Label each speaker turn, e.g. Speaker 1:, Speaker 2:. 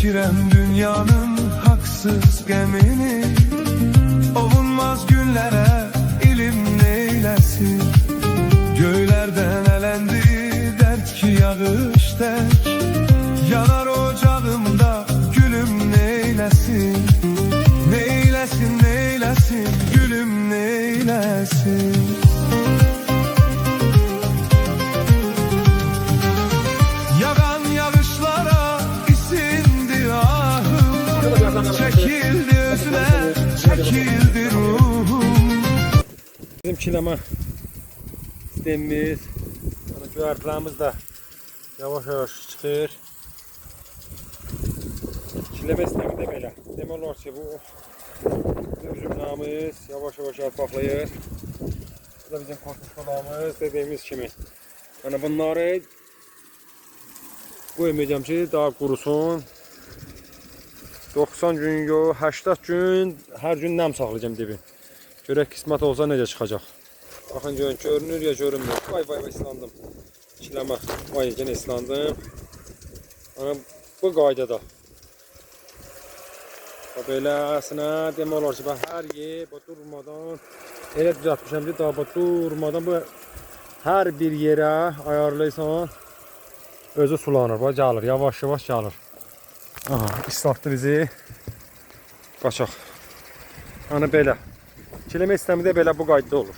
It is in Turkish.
Speaker 1: çəkirəm dünyanın haksız gemini. Ovunmaz günlere ilim neylesin. Göğlerden elendi dert ki yağış dek. Yanar ocağımda gülüm neylesin. Neylesin neylesin gülüm neylesin. Yağan yağışlara isindi ahım. Çekildi özüne çekildi ruhum.
Speaker 2: Bizim çileme sistemimiz, güvertlarımız da yavaş yavaş çıkır. Çileme sistemi de böyle. Demek olar ki bu üzümlerimiz yavaş yavaş yarpaqlayır. Bu da bizim korkuşmalarımız dediğimiz kimi. Yani bunları koymayacağım ki daha kurusun. 90 gün yok, 80 gün her gün nem saxlayacağım dibin. Görək qismət olsa necə çıxacaq. Baxın görünür ya görünmür. Vay vay vay ıslandım. Çiləmə. Vay gene ıslandım. Ana bu qaydada. Beləsinə demək olar ki, hər yer durmadan elə düzəltmişəm ki, daha durmadan bu hər bir yerə ayarlayırsan özü sulanır, bax gəlir, yavaş yavaş gəlir. Aha, ıslatdı bizi. Qaçaq. Ana belə. Çiləmə sistemi də belə bu qaydada olur.